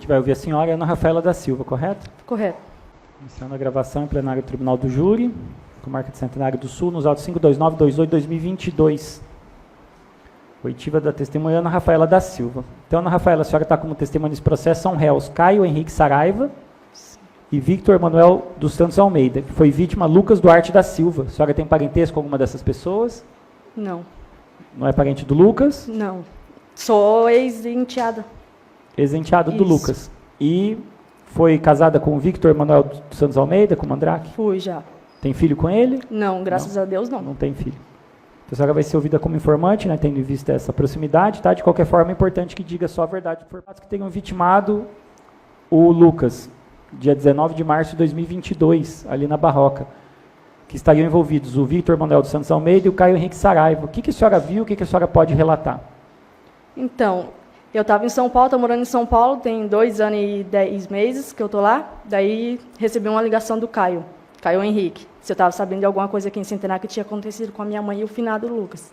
gente vai ouvir a senhora Ana Rafaela da Silva, correto? Correto. Iniciando a gravação em plenário do Tribunal do Júri, comarca de Centenário do Sul, nos autos 52928-2022. Oitiva da testemunha Ana Rafaela da Silva. Então, Ana Rafaela, a senhora está como testemunha nesse processo, são réus Caio Henrique Saraiva e Victor Manuel dos Santos Almeida, que foi vítima Lucas Duarte da Silva. A senhora tem parentesco com alguma dessas pessoas? Não. Não é parente do Lucas? Não. Sou ex-enteada. Ex-enteado do Lucas. E foi casada com o Victor Manuel dos Santos Almeida, com o Mandrake? Fui já. Tem filho com ele? Não, graças a Deus não. Não tem filho. A senhora vai ser ouvida como informante, né, tendo em vista essa proximidade, tá? De qualquer forma, é importante que diga só a verdade. Por fatos que tenham vitimado o Lucas, dia 19 de março de 2022, ali na Barroca, que estariam envolvidos o Victor Manuel dos Santos Almeida e o Caio Henrique Saraiva. O que a senhora viu, o que a senhora pode relatar? Então, eu estava em São Paulo, estou morando em São Paulo, tem 2 anos e 10 meses que eu estou lá, daí recebi uma ligação do Caio Henrique. Se eu estava sabendo de alguma coisa aqui em Centenário que tinha acontecido com a minha mãe e o finado Lucas.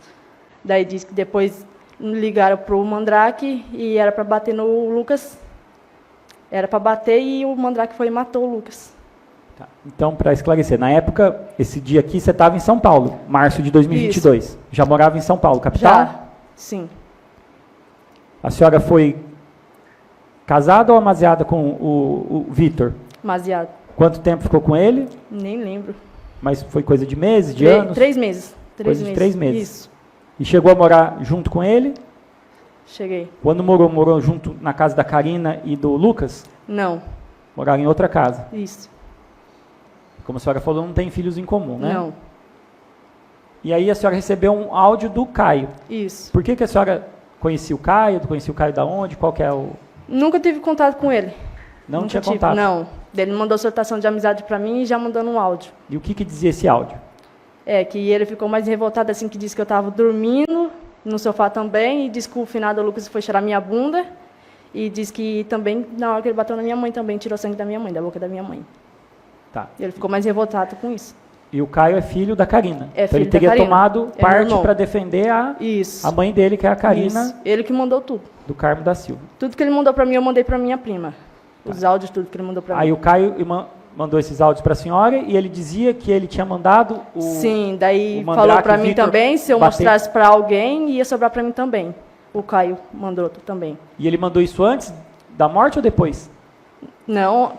Daí disse que depois ligaram para o Mandrake e era para bater no Lucas. Era para bater e o Mandrake foi e matou o Lucas. Tá. Então, para esclarecer, na época, esse dia aqui, você estava em São Paulo, março de 2022. Isso. Já morava em São Paulo, capital? Já, sim. A senhora foi casada ou amaziada com o Victor? Amaziada. Quanto tempo ficou com ele? Nem lembro. Mas foi coisa de meses, de anos? 3 meses. Coisa de 3 meses. Isso. E chegou a morar junto com ele? Cheguei. Quando morou junto na casa da Karina e do Lucas? Não. Moraram em outra casa? Isso. Como a senhora falou, não tem filhos em comum, né? Não. E aí a senhora recebeu um áudio do Caio. Isso. Por que a senhora conhecia o Caio? Conhecia o Caio da onde? Qual que é o... Nunca tive contato com ele. Não tinha tive, contato? Não. Ele mandou solicitação de amizade para mim e já mandando um áudio. E o que dizia esse áudio? É, que ele ficou mais revoltado assim, que disse que eu estava dormindo no sofá também, e disse que o finado Lucas foi cheirar minha bunda, e disse que também, na hora que ele bateu na minha mãe também, tirou sangue da minha mãe, da boca da minha mãe. Tá. Ele ficou mais revoltado com isso. E o Caio é filho da Karina. É então filho ele teria da Karina. tomado É parte para defender a mãe dele, que é a Karina. Isso. Ele que mandou tudo. Do Carmo da Silva. Tudo que ele mandou para mim, eu mandei para minha prima. Os áudios, tudo que ele mandou para mim. Aí o Caio mandou esses áudios para a senhora e ele dizia que ele tinha mandado o... Sim, daí falou para mim também, se eu mostrasse para alguém, ia sobrar para mim também. O Caio mandou também. E ele mandou isso antes da morte ou depois? Não,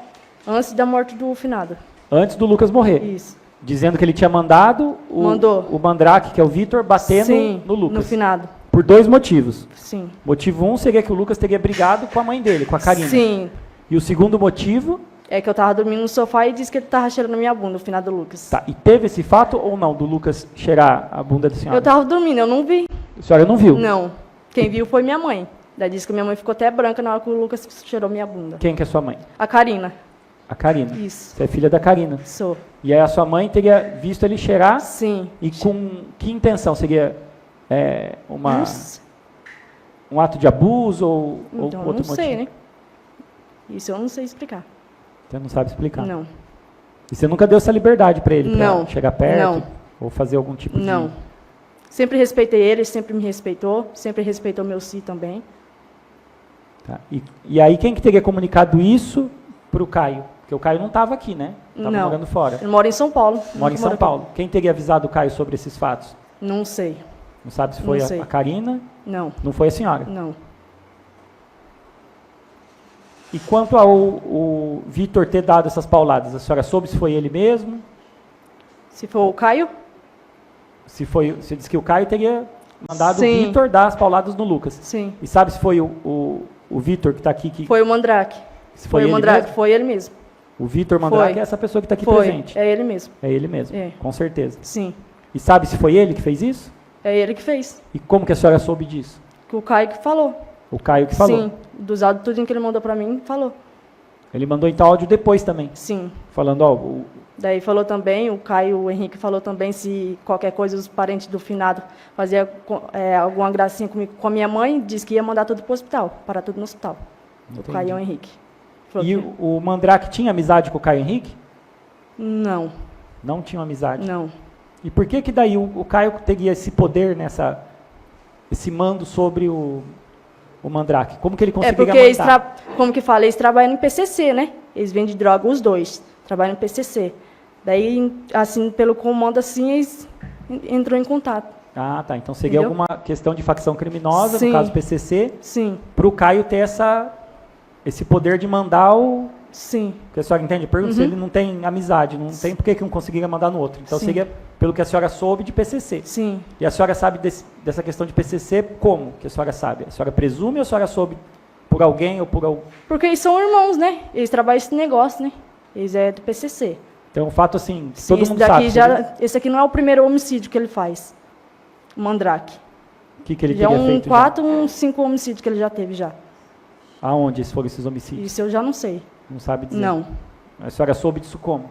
antes da morte do finado. Antes do Lucas morrer? Isso. Dizendo que ele tinha mandado o Mandrake, que é o Victor, bater no Lucas. No finado. Por 2 motivos. Sim. Motivo 1 seria que o Lucas teria brigado com a mãe dele, com a Karina. Sim. E o segundo motivo... É que eu estava dormindo no sofá e disse que ele estava cheirando a minha bunda, o finado Lucas. Tá. E teve esse fato ou não, do Lucas cheirar a bunda da senhora? Eu estava dormindo, eu não vi. A senhora não viu? Não. Quem viu foi minha mãe. Daí disse que minha mãe ficou até branca na hora que o Lucas cheirou minha bunda. Quem que é sua mãe? A Karina. A Karina. Isso. Você é filha da Karina. Sou. E aí a sua mãe teria visto ele cheirar? Sim. E com que intenção? Seria um ato de abuso ou então, outro motivo? Não sei, né? Isso eu não sei explicar. Você não sabe explicar? Não. E você nunca deu essa liberdade para ele? Não. Pra chegar perto? Não. Ou fazer algum tipo de... Não. Sempre respeitei ele, sempre me respeitou. Sempre respeitou meu si também. Tá. E aí quem que teria comunicado isso para o Caio? Porque o Caio não estava aqui, né? Estava morando fora. Ele mora em São Paulo. Mora em São Paulo. Quem teria avisado o Caio sobre esses fatos? Não sei. Não sabe se foi a Karina? Não. Não foi a senhora? Não. E quanto ao Victor ter dado essas pauladas, a senhora soube se foi ele mesmo? Se for o Caio? Você disse que o Caio teria mandado Sim. o Victor dar as pauladas no Lucas. Sim. E sabe se foi o Victor que está aqui? Que... Foi o Mandrake. Se foi ele Mandrake, mesmo? foi ele mesmo. O Victor Mandrake é essa pessoa que está aqui presente. É ele mesmo. É ele mesmo, É. com certeza. Sim. E sabe se foi ele que fez isso? É ele que fez. E como que a senhora soube disso? Que o Caio que falou. O Caio que falou? Sim. Dos áudios, tudo que ele mandou pra mim, falou. Ele mandou então áudio depois também? Sim. Falando, ó... Daí falou também, o Caio Henrique falou também, se qualquer coisa os parentes do finado fazia alguma gracinha comigo, com a minha mãe, disse que ia mandar tudo pro hospital, parar tudo no hospital. Entendi. O Caio Henrique. E o Mandrake tinha amizade com o Caio Henrique? Não. Não tinha amizade? Não. E por que daí o Caio teria esse poder, esse mando sobre o o Mandrake? Como que ele É conseguiria porque, eles mandar? como que fala, eles trabalham em PCC, né? Eles vendem droga, os dois. Trabalham em PCC. Daí, assim, pelo comando, assim, eles entrou em contato. Ah, tá. Então seria Entendeu? alguma questão de facção criminosa, Sim. no caso PCC, Sim, para o Caio ter esse poder de mandar o... sim, Porque a senhora entende? Pergunta se ele não tem amizade, não tem por que um conseguiria mandar no outro. Então Sim. seria, pelo que a senhora soube, de PCC. sim. E a senhora sabe dessa questão de PCC como que a senhora sabe? A senhora presume ou a senhora soube por alguém ou por algum... Porque eles são irmãos, né? Eles trabalham esse negócio, né? Eles é do PCC. Então, o fato assim, Sim, todo mundo sabe. esse aqui não é o primeiro homicídio que ele faz. O Mandrake. O que ele Já teria um feito 4, uns 5 homicídios que ele já teve já. já? Aonde foram esses homicídios? Isso eu já não sei. Não sabe dizer? Não. A senhora soube disso como?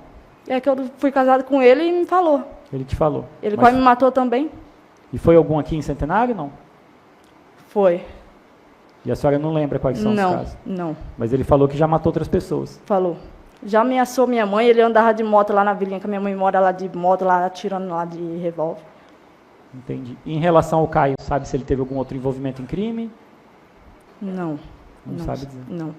É que eu fui casado com ele e me falou. Ele te falou. Ele Mas- quase me matou também. E foi algum aqui em Centenário, não? Foi. E a senhora não lembra quais são os Não, casos? não. Mas ele falou que já matou outras pessoas. Falou. Já ameaçou minha mãe, ele andava de moto lá na vilinha, que a minha mãe mora lá de moto, lá atirando lá de revólver. Entendi. E em relação ao Caio, sabe se ele teve algum outro envolvimento em crime? Não. Não sabe dizer. Não.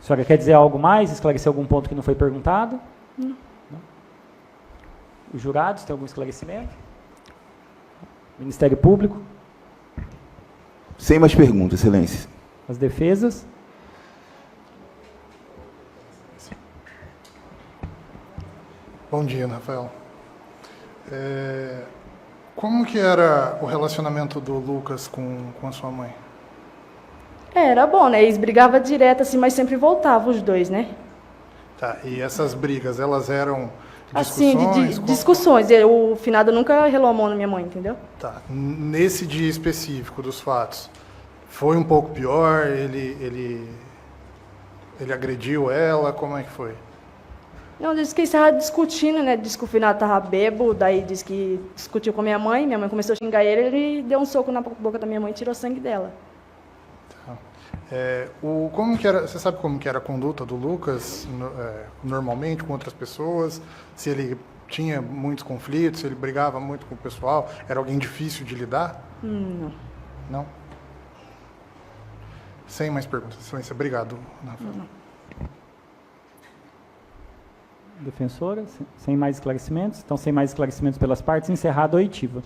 A senhora quer dizer algo mais? Esclarecer algum ponto que não foi perguntado? Não. Os jurados têm algum esclarecimento? Ministério Público? Sem mais perguntas, excelência. As defesas? Bom dia, Rafael. Como que era o relacionamento do Lucas com a sua mãe? Era bom, né? Eles brigavam direto assim, mas sempre voltavam os dois, né? Tá, e essas brigas, elas eram Assim, discussões? discussões. O finado nunca relou a mão na minha mãe, entendeu? Tá, nesse dia específico dos fatos, foi um pouco pior? Ele agrediu ela? Como é que foi? Não, disse que eles estavam discutindo, né? Disse que o finado estava bêbado, daí disse que discutiu com a minha mãe começou a xingar ele deu um soco na boca da minha mãe e tirou sangue dela. Como que era, você sabe como que era a conduta do Lucas normalmente com outras pessoas? Se ele tinha muitos conflitos, se ele brigava muito com o pessoal? Era alguém difícil de lidar? Não. Não? Sem mais perguntas, excelência. Obrigado, Rafael. Defensora? Sem mais esclarecimentos? Então, sem mais esclarecimentos pelas partes, encerrada a oitiva.